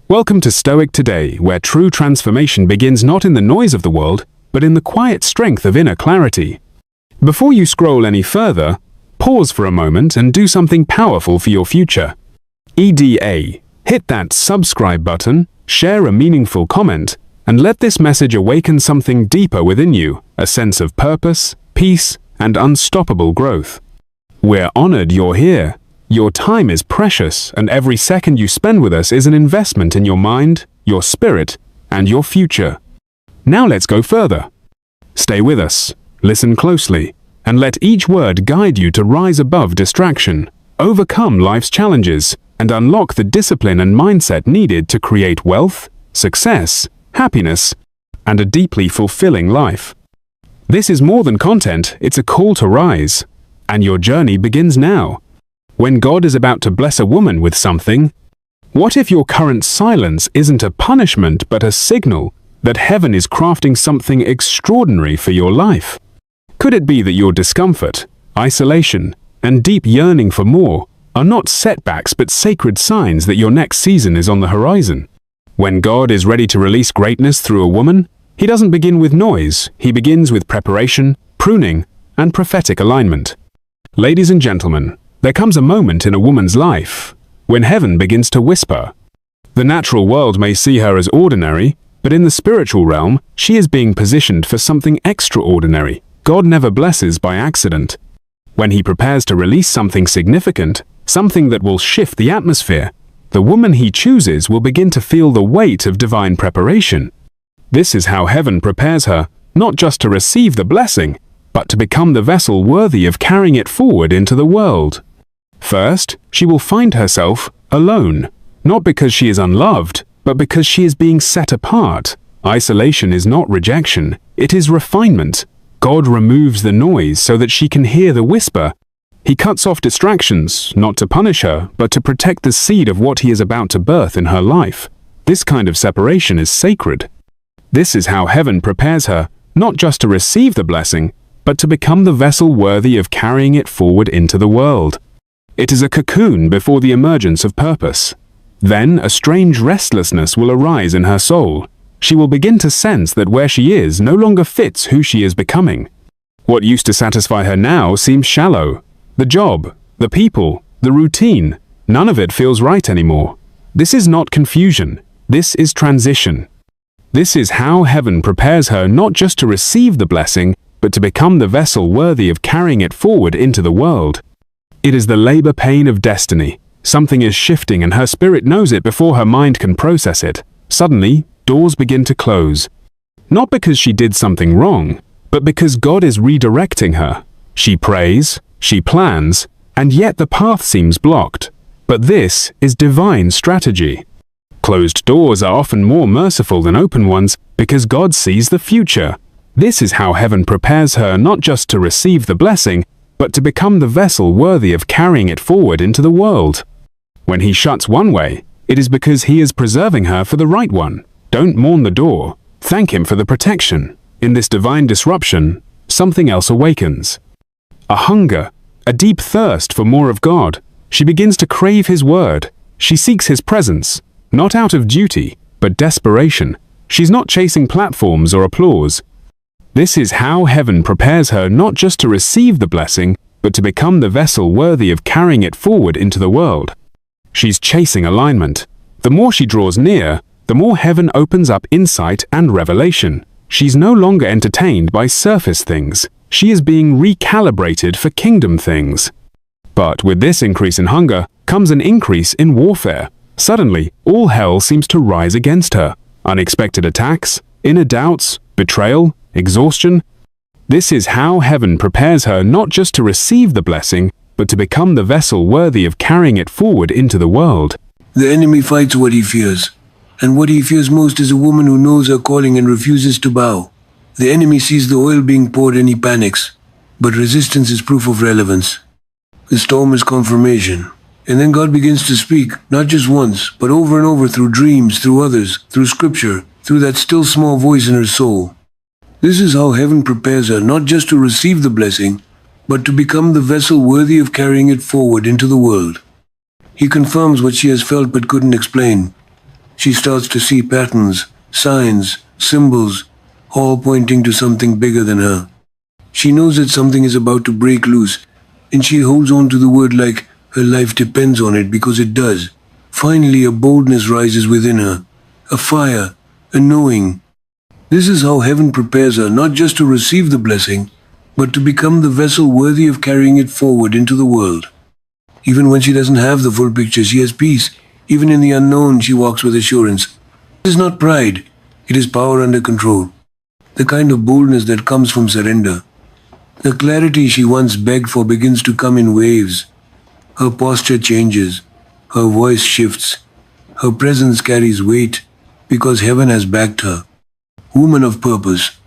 Welcome to Stoic Today, where true transformation begins not in the noise of the world, but in the quiet strength of inner clarity. Before you scroll any further, pause for a moment and do something powerful for your future. EDA, hit that subscribe button, share a meaningful comment, and let this message awaken something deeper within you, a sense of purpose, peace, and unstoppable growth. We're honored you're here. Your time is precious, and every second you spend with us is an investment in your mind, your spirit, and your future. Now let's go further. Stay with us, listen closely, and let each word guide you to rise above distraction, overcome life's challenges, and unlock the discipline and mindset needed to create wealth, success, happiness, and a deeply fulfilling life. This is more than content, it's a call to rise, and your journey begins now. When God is about to bless a woman with something, what if your current silence isn't a punishment but a signal that heaven is crafting something extraordinary for your life? Could it be that your discomfort, isolation, and deep yearning for more are not setbacks but sacred signs that your next season is on the horizon? When God is ready to release greatness through a woman, He doesn't begin with noise, He begins with preparation, pruning, and prophetic alignment. Ladies and gentlemen, there comes a moment in a woman's life when heaven begins to whisper. The natural world may see her as ordinary, but in the spiritual realm, she is being positioned for something extraordinary. God never blesses by accident. When He prepares to release something significant, something that will shift the atmosphere, the woman He chooses will begin to feel the weight of divine preparation. This is how heaven prepares her, not just to receive the blessing, but to become the vessel worthy of carrying it forward into the world. First, she will find herself alone, not because she is unloved, but because she is being set apart. Isolation is not rejection, it is refinement. God removes the noise so that she can hear the whisper. He cuts off distractions, not to punish her, but to protect the seed of what He is about to birth in her life. This kind of separation is sacred. This is how heaven prepares her, not just to receive the blessing, but to become the vessel worthy of carrying it forward into the world. It is a cocoon before the emergence of purpose. Then a strange restlessness will arise in her soul. She will begin to sense that where she is no longer fits who she is becoming. What used to satisfy her now seems shallow. The job, the people, the routine, none of it feels right anymore. This is not confusion. This is transition. This is how heaven prepares her not just to receive the blessing, but to become the vessel worthy of carrying it forward into the world. It is the labor pain of destiny. Something is shifting and her spirit knows it before her mind can process it. Suddenly, doors begin to close. Not because she did something wrong, but because God is redirecting her. She prays, she plans, and yet the path seems blocked. But this is divine strategy. Closed doors are often more merciful than open ones because God sees the future. This is how heaven prepares her not just to receive the blessing, but to become the vessel worthy of carrying it forward into the world. When He shuts one way, it is because He is preserving her for the right one. Don't mourn the door. Thank Him for the protection. In this divine disruption, something else awakens. A hunger, a deep thirst for more of God. She begins to crave His word. She seeks His presence, not out of duty, but desperation. She's not chasing platforms or applause. This is how heaven prepares her not just to receive the blessing, but to become the vessel worthy of carrying it forward into the world. She's chasing alignment. The more she draws near, the more heaven opens up insight and revelation. She's no longer entertained by surface things. She is being recalibrated for kingdom things. But with this increase in hunger comes an increase in warfare. Suddenly, all hell seems to rise against her. Unexpected attacks, inner doubts, betrayal, exhaustion. This is how heaven prepares her not just to receive the blessing, but to become the vessel worthy of carrying it forward into the world. The enemy fights what he fears, and what he fears most is a woman who knows her calling and refuses to bow. The enemy sees the oil being poured and he panics, but resistance is proof of relevance. The storm is confirmation, and then God begins to speak, not just once, but over and over through dreams, through others, through scripture, through that still small voice in her soul. This is how heaven prepares her not just to receive the blessing, but to become the vessel worthy of carrying it forward into the world. He confirms what she has felt but couldn't explain. She starts to see patterns, signs, symbols, all pointing to something bigger than her. She knows that something is about to break loose, and she holds on to the word like her life depends on it, because it does. Finally, a boldness rises within her, a fire, a knowing. This is how heaven prepares her not just to receive the blessing, but to become the vessel worthy of carrying it forward into the world. Even when she doesn't have the full picture, she has peace. Even in the unknown, she walks with assurance. It is not pride, it is power under control. The kind of boldness that comes from surrender. The clarity she once begged for begins to come in waves. Her posture changes. Her voice shifts. Her presence carries weight because heaven has backed her. Woman of purpose.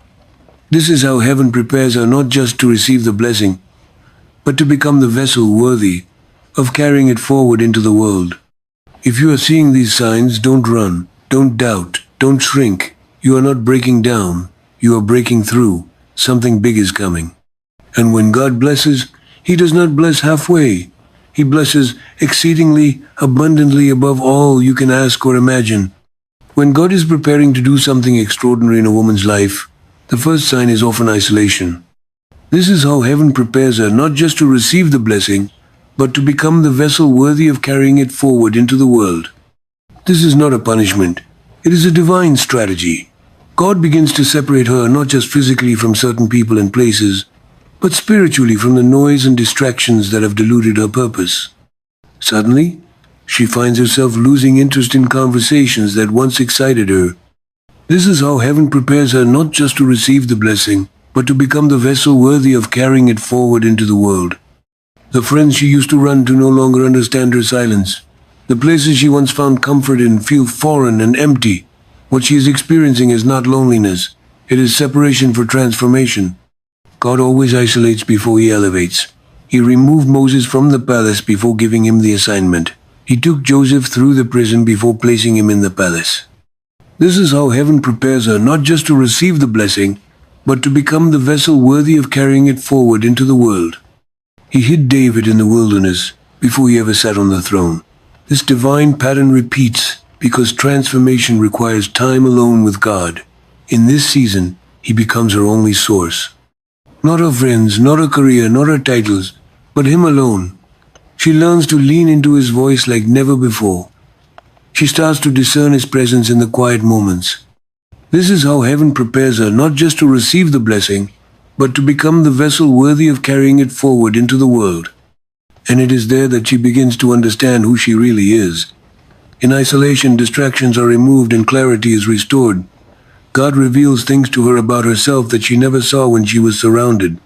This is how heaven prepares her not just to receive the blessing, but to become the vessel worthy of carrying it forward into the world. If you are seeing these signs, don't run, don't doubt, don't shrink. You are not breaking down, you are breaking through. Something big is coming. And when God blesses, He does not bless halfway. He blesses exceedingly, abundantly above all you can ask or imagine. When God is preparing to do something extraordinary in a woman's life, the first sign is often isolation. This is how heaven prepares her not just to receive the blessing, but to become the vessel worthy of carrying it forward into the world. This is not a punishment. It is a divine strategy. God begins to separate her not just physically from certain people and places, but spiritually from the noise and distractions that have diluted her purpose. Suddenly, she finds herself losing interest in conversations that once excited her. This is how heaven prepares her not just to receive the blessing, but to become the vessel worthy of carrying it forward into the world. The friends she used to run to no longer understand her silence. The places she once found comfort in feel foreign and empty. What she is experiencing is not loneliness. It is separation for transformation. God always isolates before He elevates. He removed Moses from the palace before giving him the assignment. He took Joseph through the prison before placing him in the palace. This is how heaven prepares her not just to receive the blessing, but to become the vessel worthy of carrying it forward into the world. He hid David in the wilderness before he ever sat on the throne. This divine pattern repeats because transformation requires time alone with God. In this season, He becomes her only source. Not her friends, not her career, not her titles, but Him alone. She learns to lean into His voice like never before. She starts to discern His presence in the quiet moments. This is how heaven prepares her not just to receive the blessing, but to become the vessel worthy of carrying it forward into the world. And it is there that she begins to understand who she really is. In isolation, distractions are removed and clarity is restored. God reveals things to her about herself that she never saw when she was surrounded.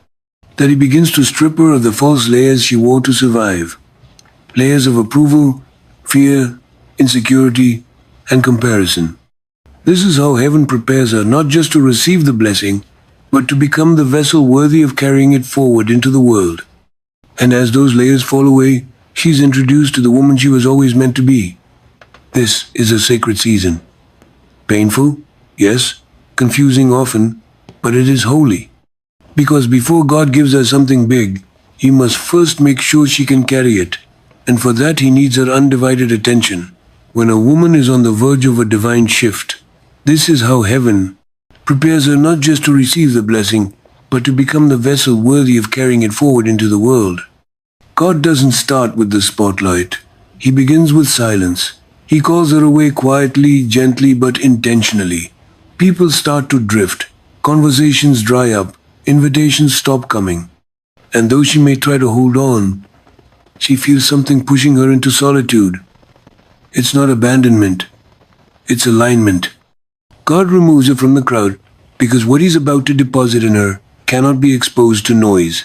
That He begins to strip her of the false layers she wore to survive. Layers of approval, fear, insecurity, and comparison. This is how heaven prepares her not just to receive the blessing, but to become the vessel worthy of carrying it forward into the world. And as those layers fall away, she's introduced to the woman she was always meant to be. This is a sacred season. Painful, yes, confusing often, but it is holy. Because before God gives her something big, He must first make sure she can carry it. And for that He needs her undivided attention. When a woman is on the verge of a divine shift, this is how heaven prepares her not just to receive the blessing, but to become the vessel worthy of carrying it forward into the world. God doesn't start with the spotlight. He begins with silence. He calls her away quietly, gently, but intentionally. People start to drift. Conversations dry up. Invitations stop coming. And though she may try to hold on, she feels something pushing her into solitude. It's not abandonment. It's alignment. God removes her from the crowd because what He's about to deposit in her cannot be exposed to noise.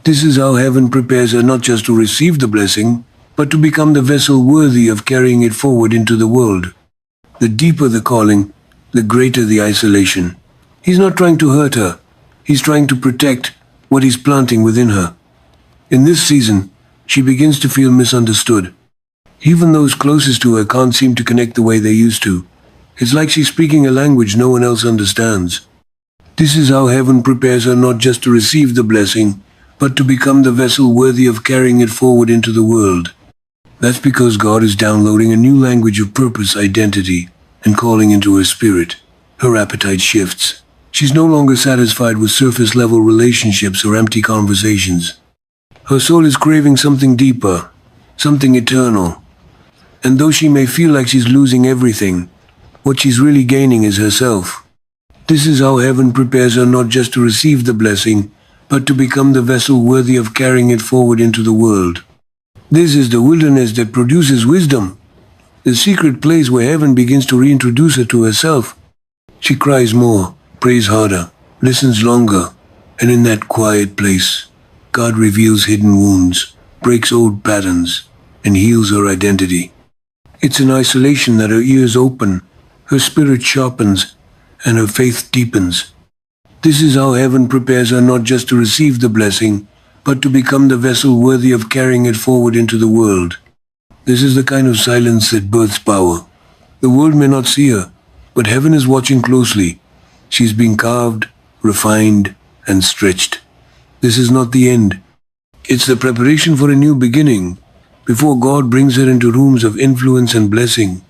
This is how heaven prepares her not just to receive the blessing, but to become the vessel worthy of carrying it forward into the world. The deeper the calling, the greater the isolation. He's not trying to hurt her. He's trying to protect what He's planting within her. In this season, she begins to feel misunderstood. Even those closest to her can't seem to connect the way they used to. It's like she's speaking a language no one else understands. This is how heaven prepares her not just to receive the blessing, but to become the vessel worthy of carrying it forward into the world. That's because God is downloading a new language of purpose, identity, and calling into her spirit. Her appetite shifts. She's no longer satisfied with surface-level relationships or empty conversations. Her soul is craving something deeper, something eternal. And though she may feel like she's losing everything, what she's really gaining is herself. This is how heaven prepares her not just to receive the blessing, but to become the vessel worthy of carrying it forward into the world. This is the wilderness that produces wisdom, the secret place where heaven begins to reintroduce her to herself. She cries more, prays harder, listens longer, and in that quiet place, God reveals hidden wounds, breaks old patterns, and heals her identity. It's in isolation that her ears open, her spirit sharpens, and her faith deepens. This is how heaven prepares her not just to receive the blessing, but to become the vessel worthy of carrying it forward into the world. This is the kind of silence that births power. The world may not see her, but heaven is watching closely. She's being carved, refined, and stretched. This is not the end. It's the preparation for a new beginning. Before God brings her into rooms of influence and blessing,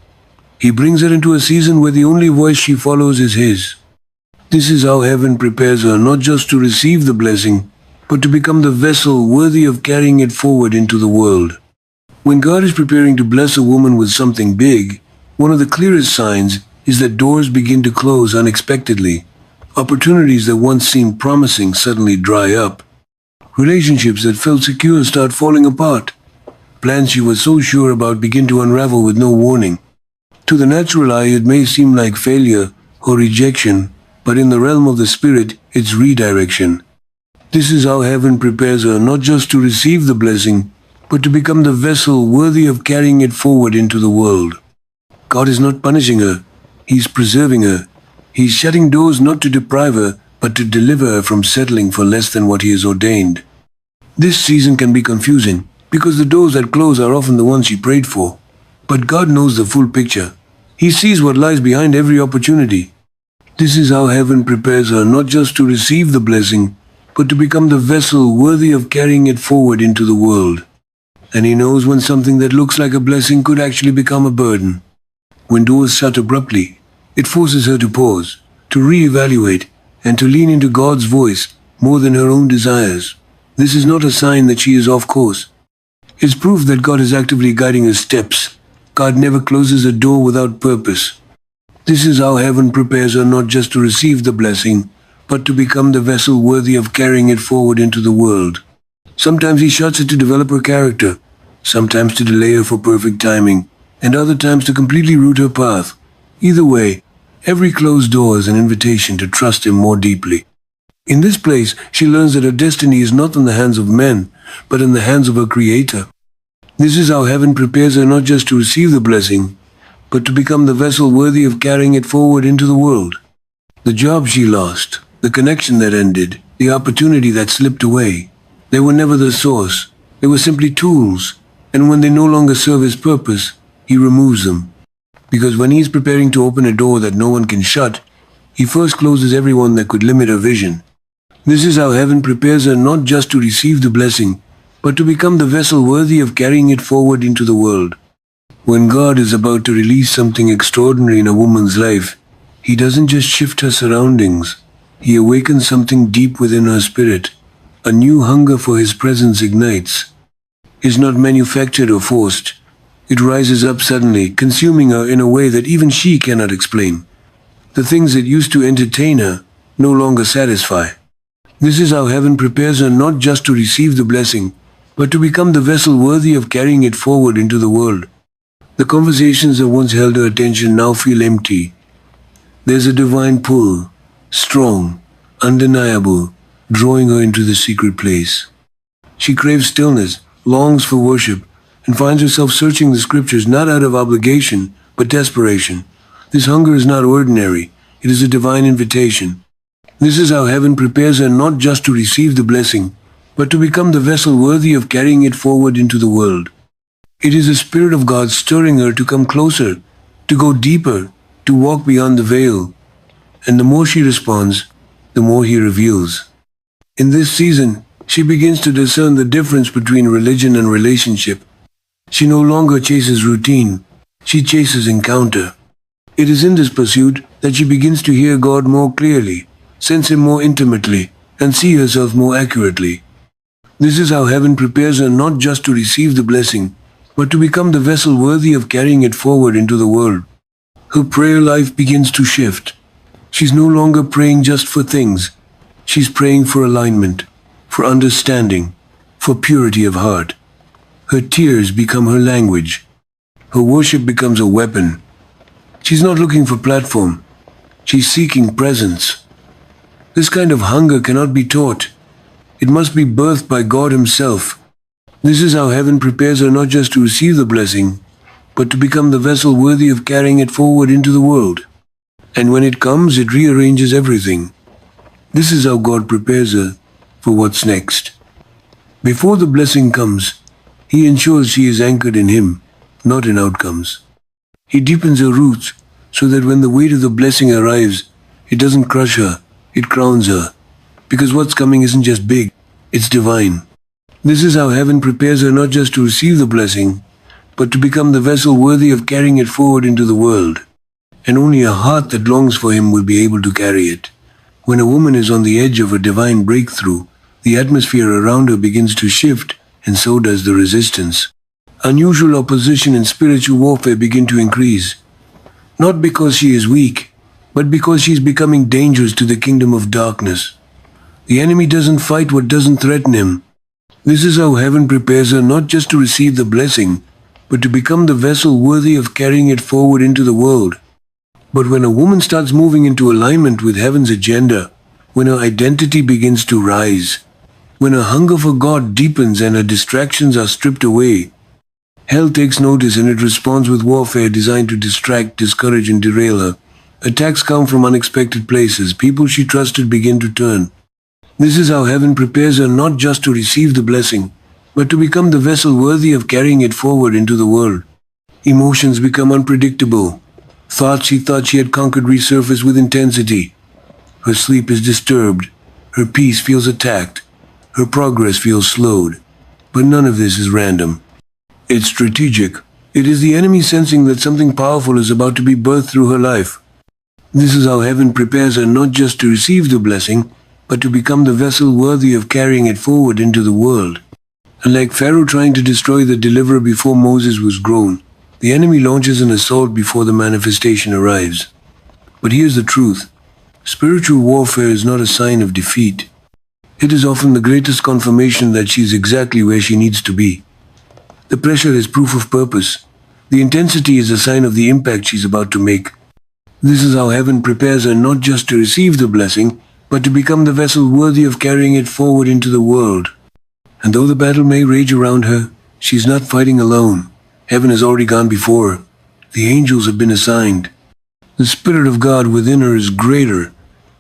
He brings her into a season where the only voice she follows is His. This is how heaven prepares her not just to receive the blessing, but to become the vessel worthy of carrying it forward into the world. When God is preparing to bless a woman with something big, one of the clearest signs is that doors begin to close unexpectedly. Opportunities that once seemed promising suddenly dry up. Relationships that felt secure start falling apart. Plans she was so sure about begin to unravel with no warning. To the natural eye, it may seem like failure or rejection, but in the realm of the spirit, it's redirection. This is how heaven prepares her not just to receive the blessing, but to become the vessel worthy of carrying it forward into the world. God is not punishing her. He's preserving her. He's shutting doors not to deprive her, but to deliver her from settling for less than what He has ordained. This season can be confusing, because the doors that close are often the ones she prayed for. But God knows the full picture. He sees what lies behind every opportunity. This is how heaven prepares her not just to receive the blessing, but to become the vessel worthy of carrying it forward into the world. And He knows when something that looks like a blessing could actually become a burden. When doors shut abruptly, it forces her to pause, to reevaluate, and to lean into God's voice more than her own desires. This is not a sign that she is off course. It's proof that God is actively guiding her steps. God never closes a door without purpose. This is how heaven prepares her not just to receive the blessing, but to become the vessel worthy of carrying it forward into the world. Sometimes He shuts it to develop her character, sometimes to delay her for perfect timing, and other times to completely root her path. Either way, every closed door is an invitation to trust Him more deeply. In this place, she learns that her destiny is not in the hands of men, but in the hands of her Creator. This is how heaven prepares her not just to receive the blessing, but to become the vessel worthy of carrying it forward into the world. The job she lost, the connection that ended, the opportunity that slipped away, they were never the source. They were simply tools, and when they no longer serve His purpose, He removes them. Because when He is preparing to open a door that no one can shut, He first closes everyone that could limit her vision. This is how heaven prepares her not just to receive the blessing, but to become the vessel worthy of carrying it forward into the world. When God is about to release something extraordinary in a woman's life, He doesn't just shift her surroundings. He awakens something deep within her spirit. A new hunger for His presence ignites. It's not manufactured or forced. It rises up suddenly, consuming her in a way that even she cannot explain. The things that used to entertain her no longer satisfy. This is how heaven prepares her not just to receive the blessing, but to become the vessel worthy of carrying it forward into the world. The conversations that once held her attention now feel empty. There's a divine pull, strong, undeniable, drawing her into the secret place. She craves stillness, longs for worship, and finds herself searching the scriptures not out of obligation, but desperation. This hunger is not ordinary. It is a divine invitation. This is how heaven prepares her not just to receive the blessing, but to become the vessel worthy of carrying it forward into the world. It is the Spirit of God stirring her to come closer, to go deeper, to walk beyond the veil. And the more she responds, the more He reveals. In this season, she begins to discern the difference between religion and relationship. She no longer chases routine. She chases encounter. It is in this pursuit that she begins to hear God more clearly, sense Him more intimately, and see herself more accurately. This is how heaven prepares her not just to receive the blessing, but to become the vessel worthy of carrying it forward into the world. Her prayer life begins to shift. She's no longer praying just for things. She's praying for alignment, for understanding, for purity of heart. Her tears become her language. Her worship becomes a weapon. She's not looking for platform. She's seeking presence. This kind of hunger cannot be taught. It must be birthed by God Himself. This is how heaven prepares her not just to receive the blessing, but to become the vessel worthy of carrying it forward into the world. And when it comes, it rearranges everything. This is how God prepares her for what's next. Before the blessing comes, He ensures she is anchored in Him, not in outcomes. He deepens her roots so that when the weight of the blessing arrives, it doesn't crush her, it crowns her. Because what's coming isn't just big, it's divine. This is how heaven prepares her not just to receive the blessing, but to become the vessel worthy of carrying it forward into the world. And only a heart that longs for Him will be able to carry it. When a woman is on the edge of a divine breakthrough, the atmosphere around her begins to shift, and so does the resistance. Unusual opposition and spiritual warfare begin to increase. Not because she is weak, but because she is becoming dangerous to the kingdom of darkness. The enemy doesn't fight what doesn't threaten him. This is how heaven prepares her not just to receive the blessing, but to become the vessel worthy of carrying it forward into the world. But when a woman starts moving into alignment with heaven's agenda, when her identity begins to rise, when her hunger for God deepens and her distractions are stripped away, hell takes notice and it responds with warfare designed to distract, discourage, and derail her. Attacks come from unexpected places. People she trusted begin to turn. This is how heaven prepares her not just to receive the blessing, but to become the vessel worthy of carrying it forward into the world. Emotions become unpredictable. Thoughts she thought she had conquered resurface with intensity. Her sleep is disturbed. Her peace feels attacked. Her progress feels slowed. But none of this is random. It's strategic. It is the enemy sensing that something powerful is about to be birthed through her life. This is how heaven prepares her not just to receive the blessing, but to become the vessel worthy of carrying it forward into the world. And like Pharaoh trying to destroy the deliverer before Moses was grown, the enemy launches an assault before the manifestation arrives. But here's the truth. Spiritual warfare is not a sign of defeat. It is often the greatest confirmation that she is exactly where she needs to be. The pressure is proof of purpose. The intensity is a sign of the impact she's about to make. This is how heaven prepares her not just to receive the blessing, but to become the vessel worthy of carrying it forward into the world. And though the battle may rage around her, she's not fighting alone. Heaven has already gone before her. The angels have been assigned. The Spirit of God within her is greater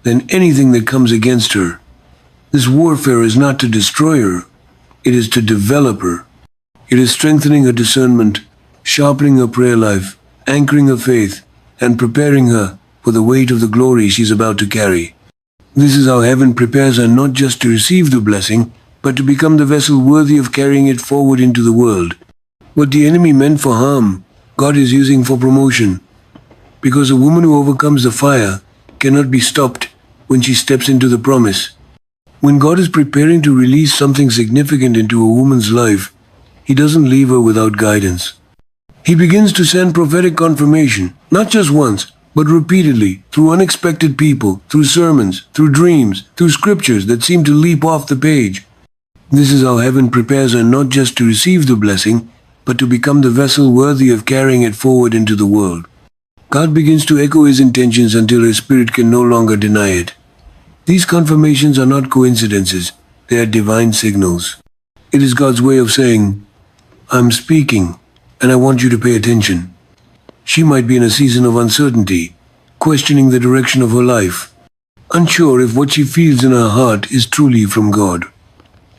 than anything that comes against her. This warfare is not to destroy her. It is to develop her. It is strengthening her discernment, sharpening her prayer life, anchoring her faith, and preparing her for the weight of the glory she's about to carry. This is how heaven prepares her not just to receive the blessing, but to become the vessel worthy of carrying it forward into the world. What the enemy meant for harm, God is using for promotion. Because a woman who overcomes the fire cannot be stopped when she steps into the promise. When God is preparing to release something significant into a woman's life, He doesn't leave her without guidance. He begins to send prophetic confirmation, not just once, but repeatedly, through unexpected people, through sermons, through dreams, through scriptures that seem to leap off the page. This is how heaven prepares her not just to receive the blessing, but to become the vessel worthy of carrying it forward into the world. God begins to echo His intentions until her spirit can no longer deny it. These confirmations are not coincidences, they are divine signals. It is God's way of saying, I'm speaking, and I want you to pay attention. She might be in a season of uncertainty, questioning the direction of her life, unsure if what she feels in her heart is truly from God.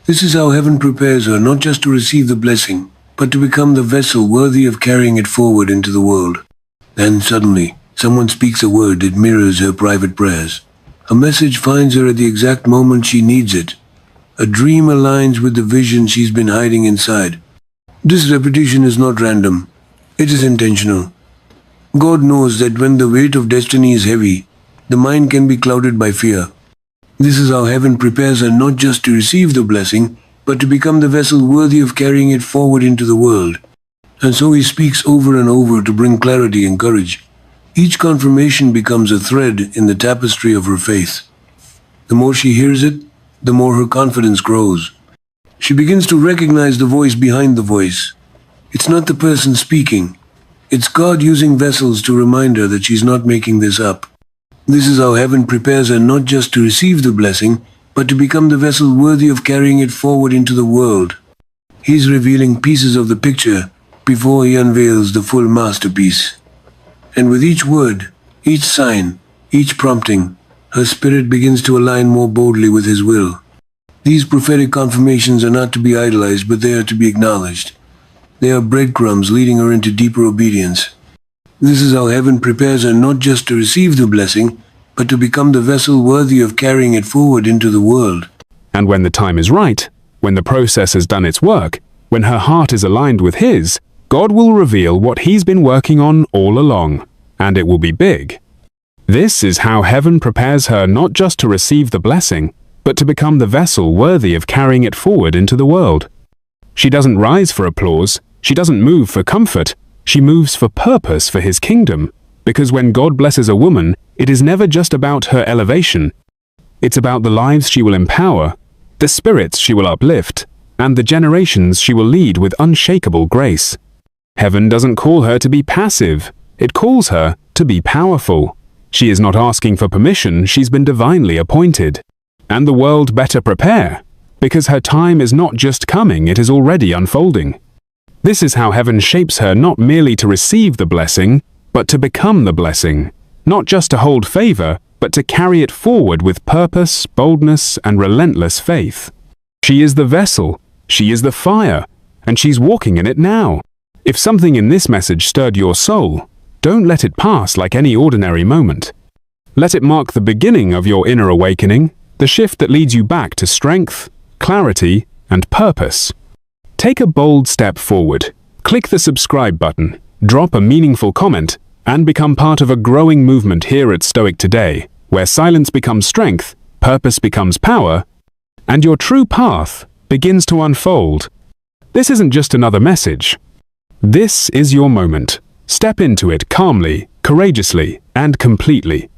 This is how heaven prepares her not just to receive the blessing, but to become the vessel worthy of carrying it forward into the world. Then suddenly, someone speaks a word that mirrors her private prayers. A message finds her at the exact moment she needs it. A dream aligns with the vision she's been hiding inside. This repetition is not random. It is intentional. God knows that when the weight of destiny is heavy, the mind can be clouded by fear. This is how heaven prepares her not just to receive the blessing, but to become the vessel worthy of carrying it forward into the world. And so he speaks over and over to bring clarity and courage. Each confirmation becomes a thread in the tapestry of her faith. The more she hears it, the more her confidence grows. She begins to recognize the voice behind the voice. It's not the person speaking. It's God using vessels to remind her that she's not making this up. This is how heaven prepares her not just to receive the blessing, but to become the vessel worthy of carrying it forward into the world. He's revealing pieces of the picture before he unveils the full masterpiece. And with each word, each sign, each prompting, her spirit begins to align more boldly with his will. These prophetic confirmations are not to be idolized, but they are to be acknowledged. They are breadcrumbs leading her into deeper obedience. This is how heaven prepares her not just to receive the blessing, but to become the vessel worthy of carrying it forward into the world. And when the time is right, when the process has done its work, when her heart is aligned with his, God will reveal what he's been working on all along, and it will be big. This is how heaven prepares her not just to receive the blessing, but to become the vessel worthy of carrying it forward into the world. She doesn't rise for applause, she doesn't move for comfort, she moves for purpose for his kingdom, because when God blesses a woman, it is never just about her elevation. It's about the lives she will empower, the spirits she will uplift, and the generations she will lead with unshakable grace. Heaven doesn't call her to be passive, it calls her to be powerful. She is not asking for permission, she's been divinely appointed. And the world better prepare, because her time is not just coming, it is already unfolding. This is how heaven shapes her not merely to receive the blessing, but to become the blessing. Not just to hold favor, but to carry it forward with purpose, boldness, and relentless faith. She is the vessel, she is the fire, and she's walking in it now. If something in this message stirred your soul, don't let it pass like any ordinary moment. Let it mark the beginning of your inner awakening, the shift that leads you back to strength, clarity, and purpose. Take a bold step forward. Click the subscribe button, drop a meaningful comment, and become part of a growing movement here at Stoic Today, where silence becomes strength, purpose becomes power, and your true path begins to unfold. This isn't just another message. This is your moment. Step into it calmly, courageously, and completely.